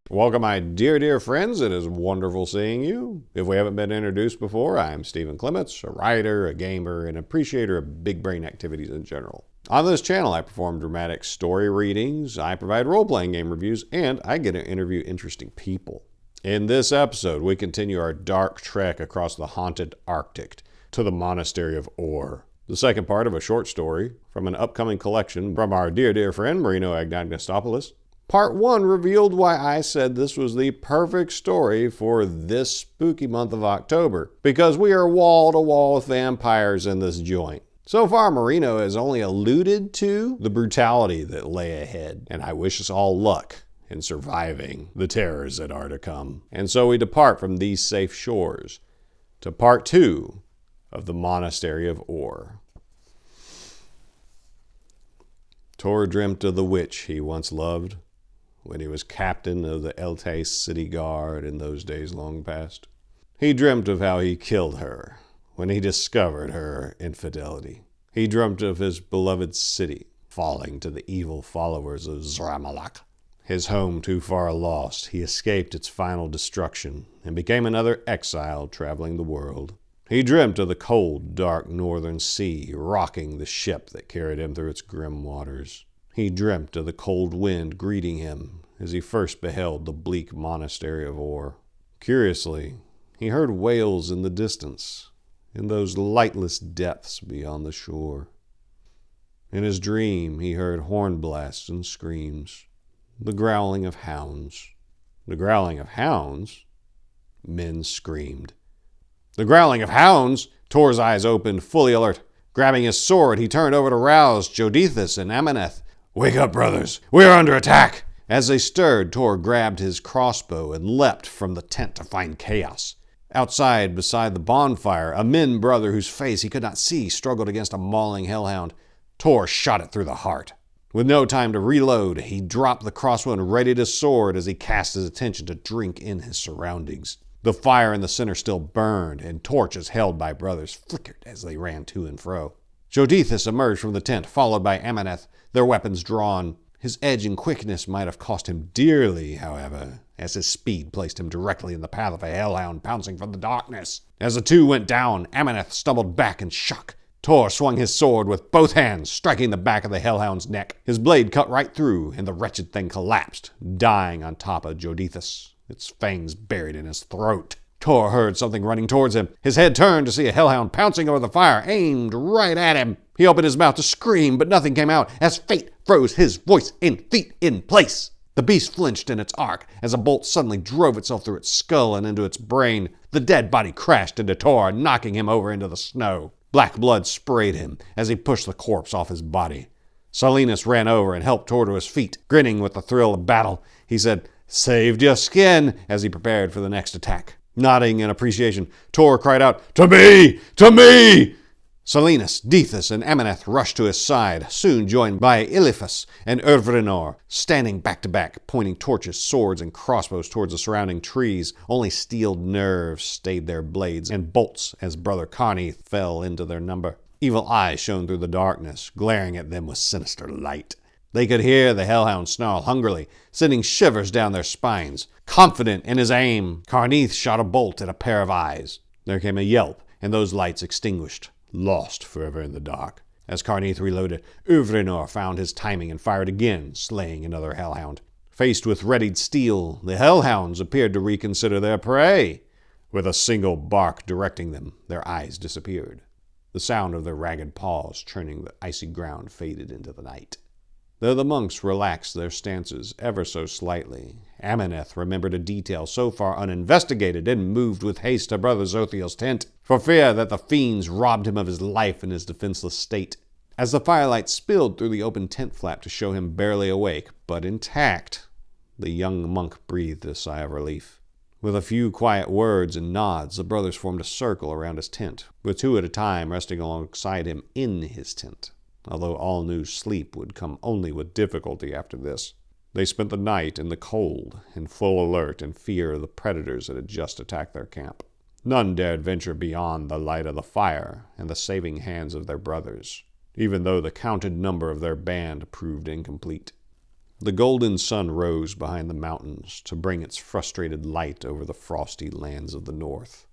Welcome, my dear friends. It is wonderful seeing you. If we haven't been introduced before, I'm Stephen Clements, a writer, a gamer, and appreciator of big brain activities in general. On this channel, I perform dramatic story readings, I provide role-playing game reviews, and I get to interview interesting people. In this episode, we continue our dark trek across the haunted Arctic to the Monastery of Or. The second part of a short story from an upcoming collection from our dear friend Marinos Anagnostopoulos. Part 1 revealed why I said this was the perfect story for this spooky month of October, because we are wall to wall with vampires in this joint. So far, Marino has only alluded to the brutality that lay ahead, and I wish us all luck in surviving the terrors that are to come. And so we depart from these safe shores to Part 2 of the Monastery of Or. Tor dreamt of the witch he once loved, when he was captain of the Elte city guard in those days long past. He dreamt of how he killed her when he discovered her infidelity. He dreamt of his beloved city falling to the evil followers of Zramalak. His home too far lost, he escaped its final destruction and became another exile traveling the world. He dreamt of the cold, dark northern sea rocking the ship that carried him through its grim waters. He dreamt of the cold wind greeting him as he first beheld the bleak Monastery of Or. Curiously, he heard wails in the distance, in those lightless depths beyond the shore. In his dream, he heard horn blasts and screams, the growling of hounds. The growling of hounds? Men screamed. The growling of hounds! Tor's eyes opened, fully alert. Grabbing his sword, he turned over to rouse Jodithus and Amaneth. "Wake up, brothers! We are under attack!" As they stirred, Tor grabbed his crossbow and leapt from the tent to find chaos. Outside, beside the bonfire, a Min brother whose face he could not see struggled against a mauling hellhound. Tor shot it through the heart. With no time to reload, he dropped the crossbow and readied his sword as he cast his attention to drink in his surroundings. The fire in the center still burned, and torches held by brothers flickered as they ran to and fro. Jodithus emerged from the tent, followed by Amaneth, their weapons drawn. His edge and quickness might have cost him dearly, however, as his speed placed him directly in the path of a hellhound pouncing from the darkness. As the two went down, Amaneth stumbled back in shock. Tor swung his sword with both hands, striking the back of the hellhound's neck. His blade cut right through, and the wretched thing collapsed, dying on top of Jodithus, its fangs buried in his throat. Tor heard something running towards him. His head turned to see a hellhound pouncing over the fire, aimed right at him. He opened his mouth to scream, but nothing came out, as fate froze his voice and feet in place. The beast flinched in its arc as a bolt suddenly drove itself through its skull and into its brain. The dead body crashed into Tor, knocking him over into the snow. Black blood sprayed him as he pushed the corpse off his body. Silenus ran over and helped Tor to his feet. Grinning with the thrill of battle, he said, "Saved your skin," as he prepared for the next attack. Nodding in appreciation, Tor cried out, "To me! To me!" Silenus, Dethus, and Amaneth rushed to his side, soon joined by Iliphus and Uvrinor, standing back to back, pointing torches, swords, and crossbows towards the surrounding trees. Only steeled nerves stayed their blades, and bolts as Brother Carneath fell into their number. Evil eyes shone through the darkness, glaring at them with sinister light. They could hear the hellhound snarl hungrily, sending shivers down their spines. Confident in his aim, Carneath shot a bolt at a pair of eyes. There came a yelp, and those lights extinguished, lost forever in the dark. As Carneath reloaded, Uvrinor found his timing and fired again, slaying another hellhound. Faced with readied steel, the hellhounds appeared to reconsider their prey. With a single bark directing them, their eyes disappeared. The sound of their ragged paws churning the icy ground faded into the night. Though the monks relaxed their stances ever so slightly, Amaneth remembered a detail so far uninvestigated and moved with haste to Brother Zothiel's tent, for fear that the fiends robbed him of his life in his defenseless state. As the firelight spilled through the open tent flap to show him barely awake, but intact, the young monk breathed a sigh of relief. With a few quiet words and nods, the brothers formed a circle around his tent, with two at a time resting alongside him in his tent, although all knew sleep would come only with difficulty after this. They spent the night in the cold, in full alert and fear of the predators that had just attacked their camp. None dared venture beyond the light of the fire and the saving hands of their brothers. even though the counted number of their band proved incomplete. The golden sun rose behind the mountains to bring its frustrated light over the frosty lands of the north.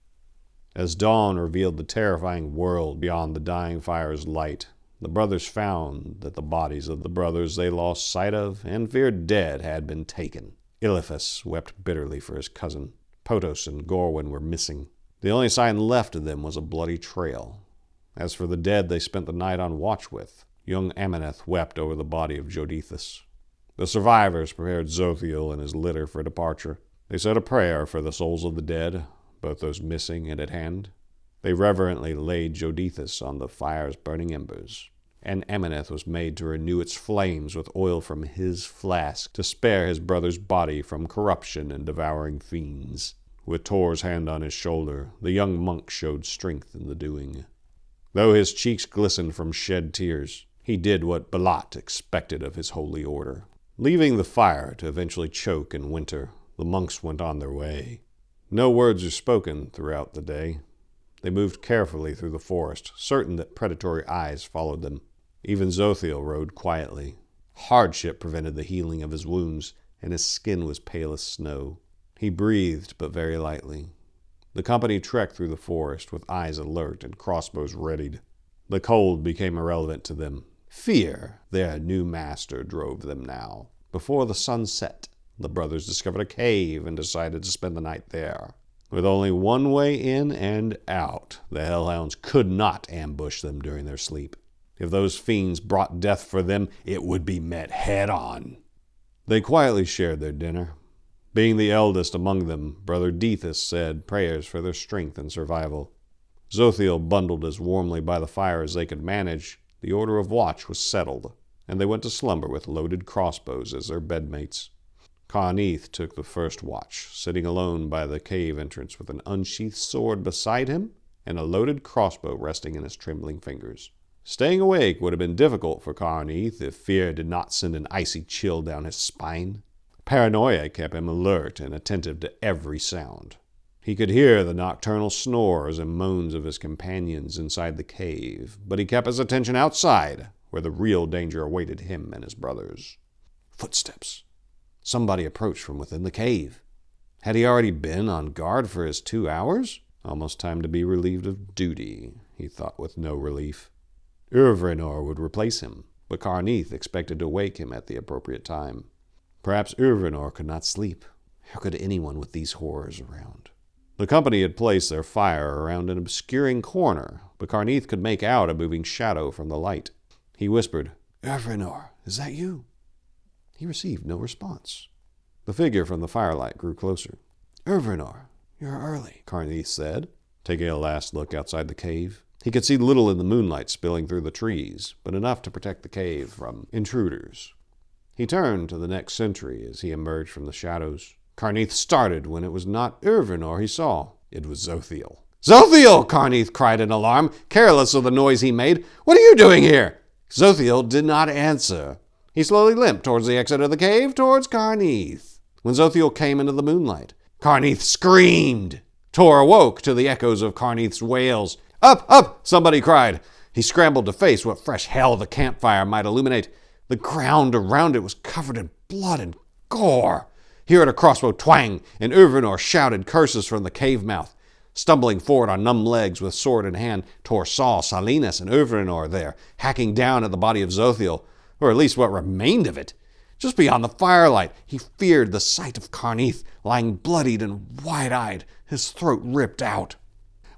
As dawn revealed the terrifying world beyond the dying fire's light, the brothers found that the bodies of the brothers they lost sight of and feared dead had been taken. Eliphas wept bitterly for his cousin. Potos and Gorwin were missing. The only sign left of them was a bloody trail. As for the dead they spent the night on watch with, young Ameneth wept over the body of Jodithus. The survivors prepared Zothiel and his litter for departure. They said a prayer for the souls of the dead, both those missing and at hand. They reverently laid Jodithus on the fire's burning embers, and Ameneth was made to renew its flames with oil from his flask to spare his brother's body from corruption and devouring fiends. With Tor's hand on his shoulder, the young monk showed strength in the doing. Though his cheeks glistened from shed tears, he did what Balat expected of his holy order. Leaving the fire to eventually choke in winter, the monks went on their way. No words were spoken throughout the day. They moved carefully through the forest, certain that predatory eyes followed them. Even Zothiel rode quietly. Hardship prevented the healing of his wounds, and his skin was pale as snow. He breathed, but very lightly. The company trekked through the forest with eyes alert and crossbows readied. The cold became irrelevant to them. Fear, their new master, drove them now. Before the sun set, the brothers discovered a cave and decided to spend the night there. With only one way in and out, the hellhounds could not ambush them during their sleep. If those fiends brought death for them, it would be met head-on. They quietly shared their dinner. Being the eldest among them, Brother Dethus said prayers for their strength and survival. Zothiel bundled as warmly by the fire as they could manage. The order of watch was settled, and they went to slumber with loaded crossbows as their bedmates. Carneath took the first watch, sitting alone by the cave entrance with an unsheathed sword beside him and a loaded crossbow resting in his trembling fingers. Staying awake would have been difficult for Carneath if fear did not send an icy chill down his spine. Paranoia kept him alert and attentive to every sound. He could hear the nocturnal snores and moans of his companions inside the cave, but he kept his attention outside, where the real danger awaited him and his brothers. Footsteps. Somebody approached from within the cave. Had he already been on guard for his 2 hours? Almost time to be relieved of duty, he thought with no relief. Urvrinor would replace him, but Carneath expected to wake him at the appropriate time. Perhaps Urvrinor could not sleep. How could anyone with these horrors around? The company had placed their fire around an obscuring corner, but Carneath could make out a moving shadow from the light. He whispered, "Urvrinor, is that you?" He received no response. The figure from the firelight grew closer. "Urvrinor, you're early," Carneath said, taking a last look outside the cave. He could see little in the moonlight spilling through the trees, but enough to protect the cave from intruders. He turned to the next sentry as he emerged from the shadows. Carneath started when it was not Urvrinor he saw. It was Zothiel. "Zothiel!" Carneath cried in alarm, careless of the noise he made. "What are you doing here?" Zothiel did not answer. He slowly limped towards the exit of the cave, towards Carneath. When Zothiel came into the moonlight, Carneath screamed. Tor awoke to the echoes of Carneath's wails. "Up, up!" somebody cried. He scrambled to face what fresh hell the campfire might illuminate. The ground around it was covered in blood and gore. He heard a crossbow twang, and Urvrinor shouted curses from the cave mouth. Stumbling forward on numb legs with sword in hand, Tor saw Silenus and Urvrinor there, hacking down at the body of Zothiel, or at least what remained of it. Just beyond the firelight, he feared the sight of Carneath, lying bloodied and wide-eyed, his throat ripped out.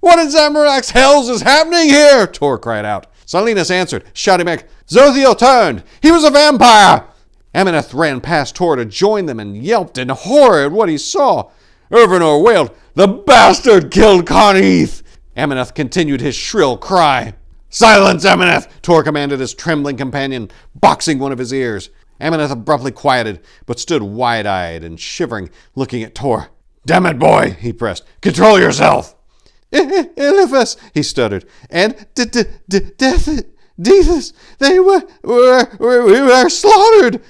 "What in Zamorak's hells is happening here?" Tor cried out. Silenus answered, shouting back, "Zothiel turned! He was a vampire!" Ameneth ran past Tor to join them and yelped in horror at what he saw. Urvrinor wailed, "The bastard killed Carneath!" Ameneth continued his shrill cry. "Silence, Ameneth!" Tor commanded his trembling companion, boxing one of his ears. Ameneth abruptly quieted, but stood wide-eyed and shivering, looking at Tor. "Damn it, boy," he pressed. "Control yourself!" "Eliphas," he stuttered, "and Dethus, they were slaughtered."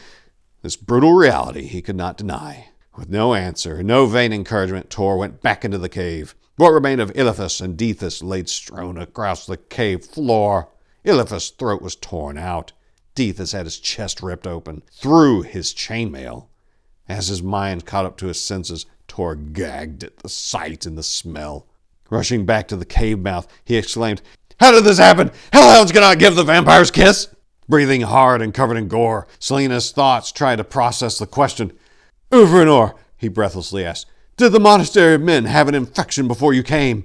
This brutal reality he could not deny. With no answer, no vain encouragement, Tor went back into the cave. What remained of Eliphas and Dethus lay strewn across the cave floor. Ilithus' throat was torn out. Dethus had his chest ripped open, through his chainmail. As his mind caught up to his senses, Tor gagged at the sight and the smell. Rushing back to the cave mouth, he exclaimed, "How did this happen? Hellhounds cannot give the vampire's kiss!" Breathing hard and covered in gore, Selena's thoughts tried to process the question. "Uvranor," he breathlessly asked, "did the Monastery of Men have an infection before you came?"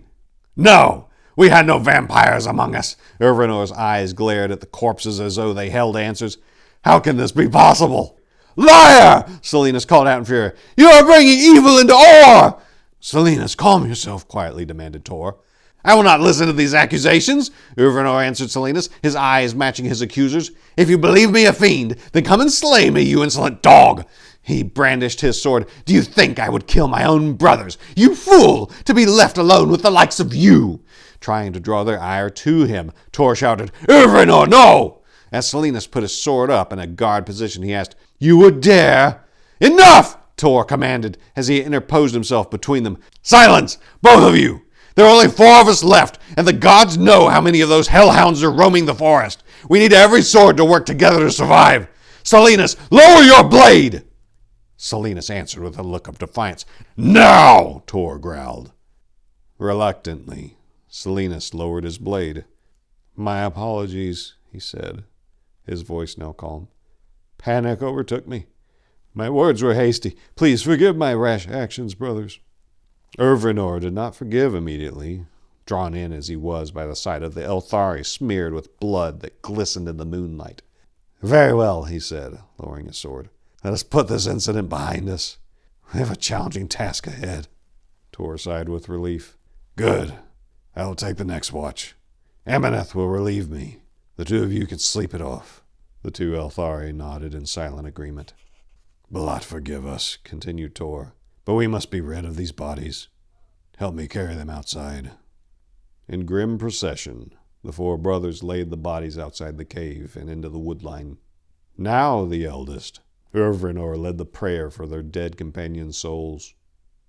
"No! We had no vampires among us." Uvranor's eyes glared at the corpses as though they held answers. "How can this be possible?" "Liar!" Selenas called out in fury. "You are bringing evil into Or!" "Selenas, calm yourself," quietly demanded Tor. "I will not listen to these accusations," Uvranor answered Selenas, his eyes matching his accusers. "If you believe me a fiend, then come and slay me, you insolent dog!" He brandished his sword. "Do you think I would kill my own brothers? You fool! To be left alone with the likes of you!" Trying to draw their ire to him, Tor shouted, "Uvranor, no!" As Selenas put his sword up in a guard position, he asked, "You would dare?" "Enough!" Tor commanded as he interposed himself between them. "Silence, both of you! There are only 4 of us left, and the gods know how many of those hellhounds are roaming the forest. We need every sword to work together to survive. Selenas, lower your blade!" Selenas answered with a look of defiance. "Now!" Tor growled. Reluctantly, Selenas lowered his blade. "My apologies," he said, his voice now calm. "Panic overtook me. My words were hasty. Please forgive my rash actions, brothers." Uvranor did not forgive immediately, drawn in as he was by the sight of the Elthari smeared with blood that glistened in the moonlight. "Very well," he said, lowering his sword. "Let us put this incident behind us. We have a challenging task ahead." Tor sighed with relief. "Good. I will take the next watch. Amaneth will relieve me. The 2 of you can sleep it off." The 2 Elthari nodded in silent agreement. "Balat forgive us," continued Tor, "but we must be rid of these bodies. Help me carry them outside." In grim procession, the 4 brothers laid the bodies outside the cave and into the woodline. Now the eldest, Uvranor, led the prayer for their dead companions' souls.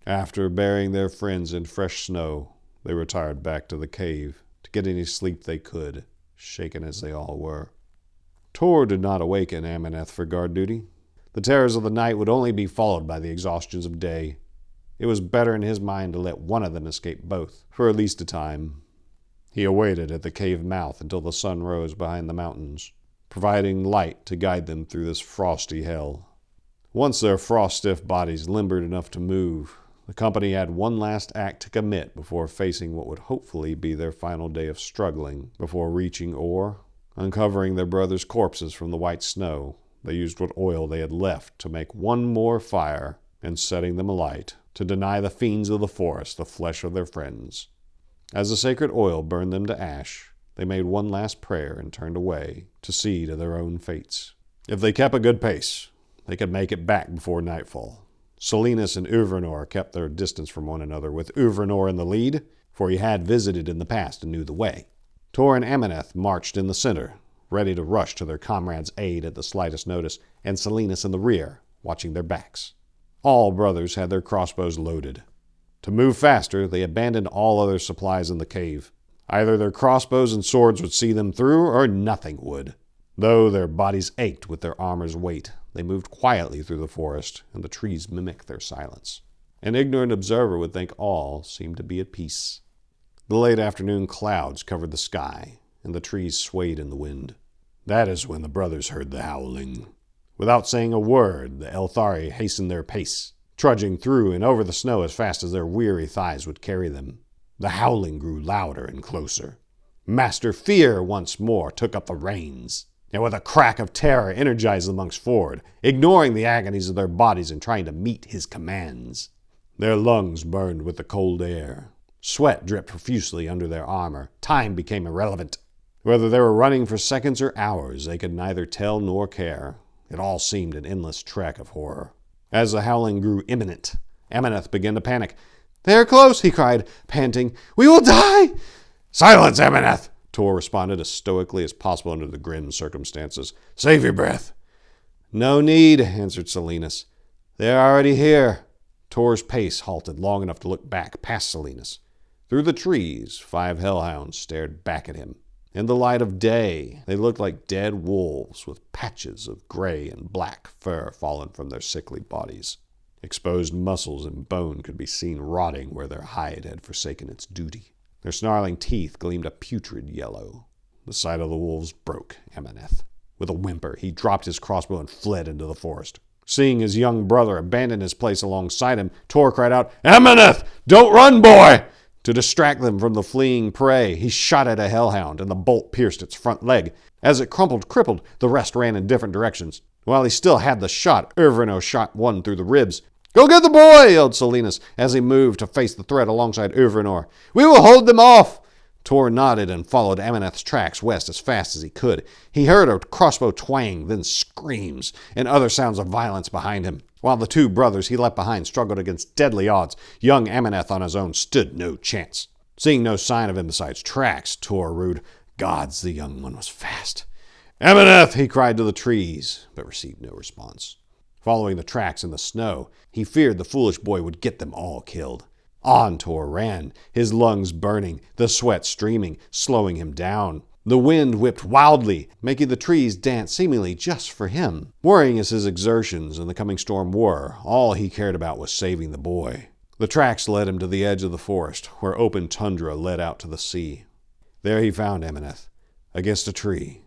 After burying their friends in fresh snow, they retired back to the cave to get any sleep they could, shaken as they all were. Tor did not awaken Amaneth for guard duty. The terrors of the night would only be followed by the exhaustions of day. It was better in his mind to let one of them escape both, for at least a time. He awaited at the cave mouth until the sun rose behind the mountains, providing light to guide them through this frosty hell. Once their frost-stiff bodies limbered enough to move, the company had one last act to commit before facing what would hopefully be their final day of struggling. Before reaching Or, uncovering their brothers' corpses from the white snow, they used what oil they had left to make one more fire, and setting them alight, to deny the fiends of the forest the flesh of their friends. As the sacred oil burned them to ash, they made one last prayer and turned away to see to their own fates. If they kept a good pace, they could make it back before nightfall. Selenas and Uvranor kept their distance from one another, with Uvranor in the lead, for he had visited in the past and knew the way. Tor and Amaneth marched in the center, ready to rush to their comrades' aid at the slightest notice, and Selenas in the rear, watching their backs. All brothers had their crossbows loaded. To move faster, they abandoned all other supplies in the cave. Either their crossbows and swords would see them through, or nothing would. Though their bodies ached with their armor's weight, they moved quietly through the forest, and the trees mimicked their silence. An ignorant observer would think all seemed to be at peace. The late afternoon clouds covered the sky, and the trees swayed in the wind. That is when the brothers heard the howling. Without saying a word, the Elthari hastened their pace, trudging through and over the snow as fast as their weary thighs would carry them. The howling grew louder and closer. Master Fear once more took up the reins, and with a crack of terror energized the monks forward, ignoring the agonies of their bodies and trying to meet his commands. Their lungs burned with the cold air. Sweat dripped profusely under their armor. Time became irrelevant. Whether they were running for seconds or hours, they could neither tell nor care. It all seemed an endless trek of horror. As the howling grew imminent, Amaneth began to panic. "They are close," he cried, panting. "We will die!" "Silence, Amaneth!" Tor responded as stoically as possible under the grim circumstances. "Save your breath." "No need," answered Selenas. "They are already here." Tor's pace halted long enough to look back past Selenas. Through the trees, 5 hellhounds stared back at him. In the light of day, they looked like dead wolves with patches of gray and black fur fallen from their sickly bodies. Exposed muscles and bone could be seen rotting where their hide had forsaken its duty. Their snarling teeth gleamed a putrid yellow. The sight of the wolves broke Amaneth. With a whimper, he dropped his crossbow and fled into the forest. Seeing his young brother abandon his place alongside him, Tor cried out, "Amaneth, don't run, boy!" To distract them from the fleeing prey, he shot at a hellhound, and the bolt pierced its front leg. As it crumpled crippled, the rest ran in different directions. While he still had the shot, Urvino shot one through the ribs. "Go get the boy!" yelled Silenus, as he moved to face the threat alongside Urvinor. "We will hold them off!" Tor nodded and followed Amaneth's tracks west as fast as he could. He heard a crossbow twang, then screams, and other sounds of violence behind him. While the two brothers he left behind struggled against deadly odds, young Amaneth on his own stood no chance. Seeing no sign of him besides tracks, Tor rued, "Gods, the young one was fast." "Amaneth!" he cried to the trees, but received no response. Following the tracks in the snow, he feared the foolish boy would get them all killed. On Tor ran, his lungs burning, the sweat streaming, slowing him down. The wind whipped wildly, making the trees dance seemingly just for him. Worrying as his exertions in the coming storm were, all he cared about was saving the boy. The tracks led him to the edge of the forest, where open tundra led out to the sea. There he found Amaneth, against a tree,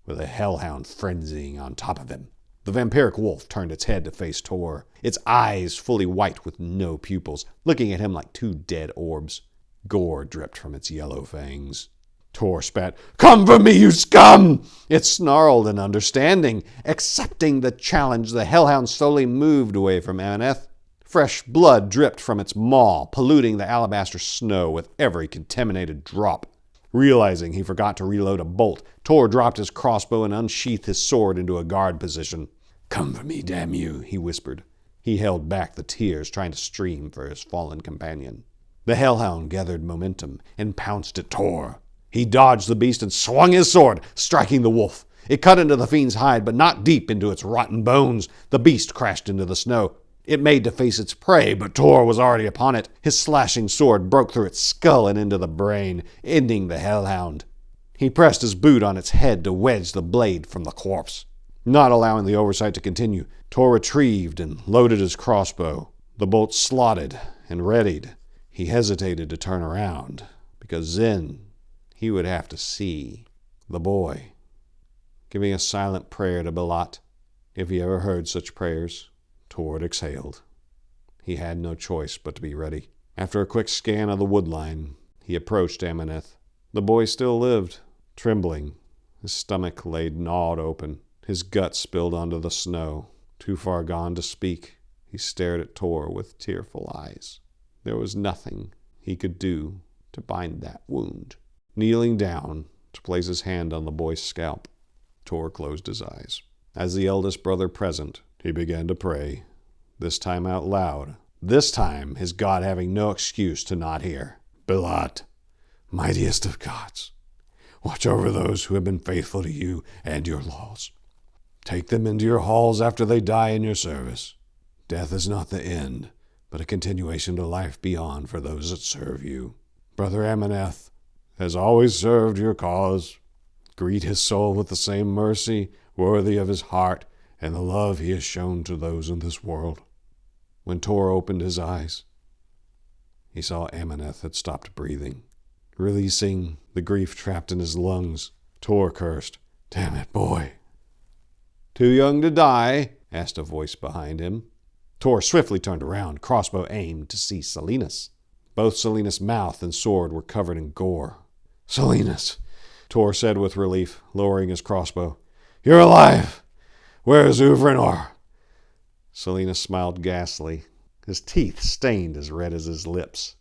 with a hellhound frenzying on top of him. The vampiric wolf turned its head to face Tor, its eyes fully white with no pupils, looking at him like two dead orbs. Gore dripped from its yellow fangs. Tor spat, "Come for me, you scum!" It snarled in understanding. Accepting the challenge, the hellhound slowly moved away from Amaneth. Fresh blood dripped from its maw, polluting the alabaster snow with every contaminated drop. Realizing he forgot to reload a bolt, Tor dropped his crossbow and unsheathed his sword into a guard position. "Come for me, damn you," he whispered. He held back the tears trying to stream for his fallen companion. The hellhound gathered momentum and pounced at Tor. He dodged the beast and swung his sword, striking the wolf. It cut into the fiend's hide, but not deep into its rotten bones. The beast crashed into the snow. It made to face its prey, but Tor was already upon it. His slashing sword broke through its skull and into the brain, ending the hellhound. He pressed his boot on its head to wedge the blade from the corpse. Not allowing the oversight to continue, Tor retrieved and loaded his crossbow. The bolt slotted and readied. He hesitated to turn around, because then he would have to see the boy. Giving a silent prayer to Belat, if he ever heard such prayers, Tor exhaled. He had no choice but to be ready. After a quick scan of the woodline, he approached Amaneth. The boy still lived, trembling. His stomach lay gnawed open. His gut spilled onto the snow. Too far gone to speak, he stared at Tor with tearful eyes. There was nothing he could do to bind that wound. Kneeling down to place his hand on the boy's scalp, Tor closed his eyes. As the eldest brother present, he began to pray, this time out loud, this time his God having no excuse to not hear. "Belat, mightiest of gods, watch over those who have been faithful to you and your laws. Take them into your halls after they die in your service. Death is not the end, but a continuation to life beyond for those that serve you. Brother Amaneth has always served your cause. Greet his soul with the same mercy worthy of his heart and the love he has shown to those in this world." When Tor opened his eyes, he saw Amaneth had stopped breathing. Releasing the grief trapped in his lungs, Tor cursed, "Damn it, boy." "Too young to die?" asked a voice behind him. Tor swiftly turned around, crossbow aimed, to see Silenus. Both Silenus' mouth and sword were covered in gore. "Silenus," Tor said with relief, lowering his crossbow. "You're alive! Where is Uvrinor?" Silenus smiled ghastly, his teeth stained as red as his lips.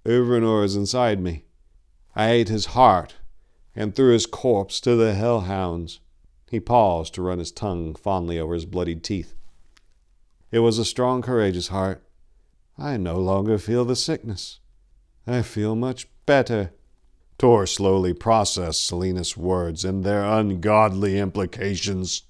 "Uvrinor is inside me. I ate his heart and threw his corpse to the hellhounds." He paused to run his tongue fondly over his bloodied teeth. "It was a strong, courageous heart. I no longer feel the sickness. I feel much better." Tor slowly processed Silenus' words and their ungodly implications.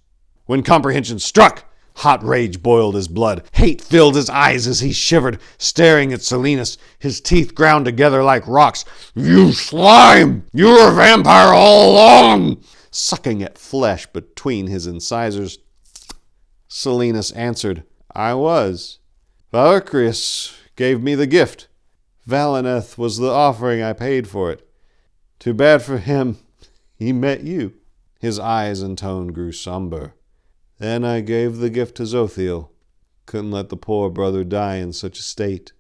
When comprehension struck, Hot rage boiled his blood. Hate filled his eyes as he shivered, staring at Silenus, his teeth ground together like rocks. "You slime! You were a vampire all along!" Sucking at flesh between his incisors, Silenus answered, "I was. Valkyrius gave me the gift. Valineth was the offering I paid for it. Too bad for him. He met you." His eyes and tone grew somber. "Then I gave the gift to Zothiel. Couldn't let the poor brother die in such a state."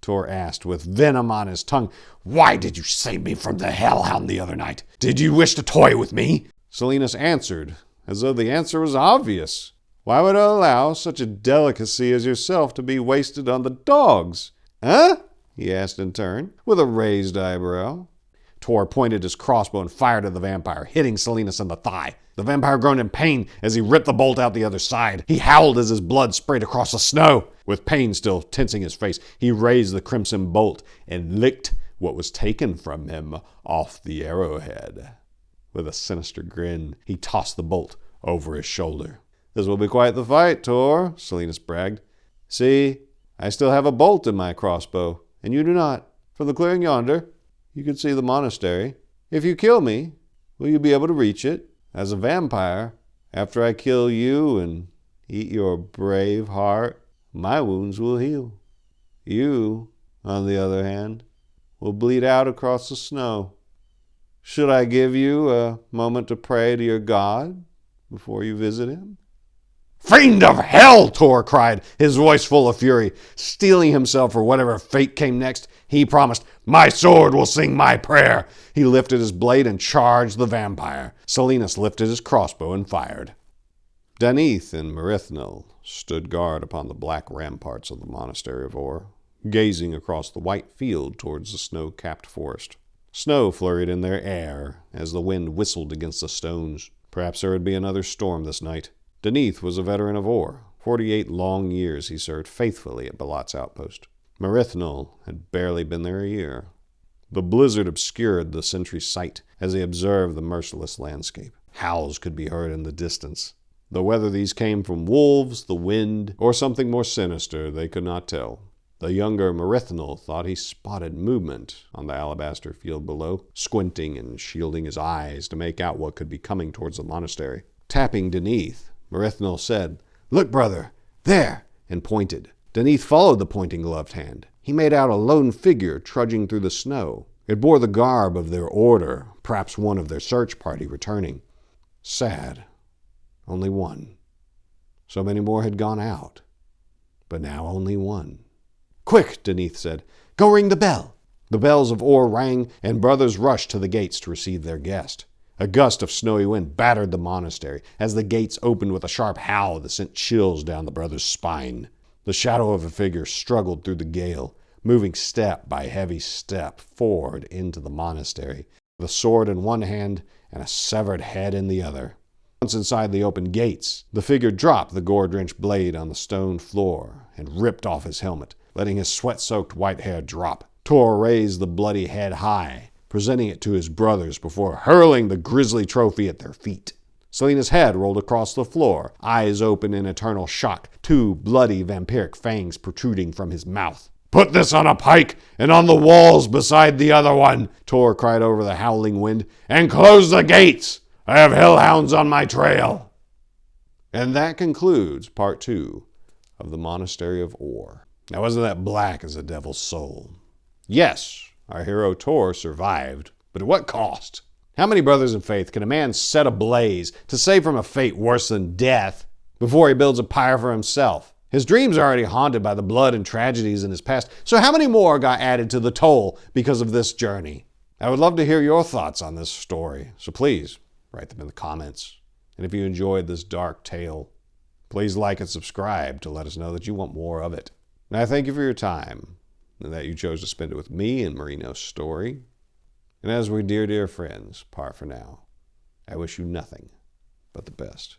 Tor asked with venom on his tongue, "Why did you save me from the hellhound the other night? Did you wish to toy with me?" Silenus answered, as though the answer was obvious. "Why would I allow such a delicacy as yourself to be wasted on the dogs? Huh?" he asked in turn, with a raised eyebrow. Tor pointed his crossbow and fired at the vampire, hitting Silenus in the thigh. The vampire groaned in pain as he ripped the bolt out the other side. He howled as his blood sprayed across the snow. With pain still tensing his face, he raised the crimson bolt and licked what was taken from him off the arrowhead. With a sinister grin, he tossed the bolt over his shoulder. "This will be quite the fight, Tor," Silenus bragged. "See, I still have a bolt in my crossbow, and you do not. From the clearing yonder, you can see the monastery. If you kill me, will you be able to reach it? As a vampire, after I kill you and eat your brave heart, my wounds will heal. You, on the other hand, will bleed out across the snow. Should I give you a moment to pray to your God before you visit him?" "Fiend of hell!" Tor cried, his voice full of fury. Steeling himself for whatever fate came next, he promised, "My sword will sing my prayer." He lifted his blade and charged the vampire. Silenus lifted his crossbow and fired. Deneth and Merithnil stood guard upon the black ramparts of the Monastery of Or, gazing across the white field towards the snow-capped forest. Snow flurried in their air as the wind whistled against the stones. Perhaps there would be another storm this night. Deneth was a veteran of Or. 48 long years he served faithfully at Balat's outpost. Merithnil had barely been there a year. The blizzard obscured the sentry's sight as he observed the merciless landscape. Howls could be heard in the distance. Though whether these came from wolves, the wind, or something more sinister, they could not tell. The younger Merithnil thought he spotted movement on the alabaster field below, squinting and shielding his eyes to make out what could be coming towards the monastery. Tapping Deneth, Merithnil said, "Look, brother, there," and pointed. Deneth followed the pointing gloved hand. He made out a lone figure trudging through the snow. It bore the garb of their order, perhaps one of their search party returning. Sad. Only one. So many more had gone out. But now only one. "Quick," Deneth said. "Go ring the bell." The bells of Or rang, and brothers rushed to the gates to receive their guest. A gust of snowy wind battered the monastery as the gates opened with a sharp howl that sent chills down the brother's spine. The shadow of a figure struggled through the gale, moving step by heavy step forward into the monastery, with a sword in one hand and a severed head in the other. Once inside the open gates, the figure dropped the gore-drenched blade on the stone floor and ripped off his helmet, letting his sweat-soaked white hair drop. Tor raised the bloody head high, presenting it to his brothers before hurling the grisly trophy at their feet. Selena's head rolled across the floor, eyes open in eternal shock, 2 bloody vampiric fangs protruding from his mouth. "Put this on a pike and on the walls beside the other one," Tor cried over the howling wind, "and close the gates! I have hellhounds on my trail." And that concludes part 2 of the Monastery of Or. Now, wasn't that black as the devil's soul? Yes, our hero Tor survived, but at what cost? How many brothers in faith can a man set ablaze to save from a fate worse than death before he builds a pyre for himself? His dreams are already haunted by the blood and tragedies in his past, so how many more got added to the toll because of this journey? I would love to hear your thoughts on this story, so please write them in the comments. And if you enjoyed this dark tale, please like and subscribe to let us know that you want more of it. And I thank you for your time, and that you chose to spend it with me and Marinos' story. And as we dear, dear friends part for now, I wish you nothing but the best.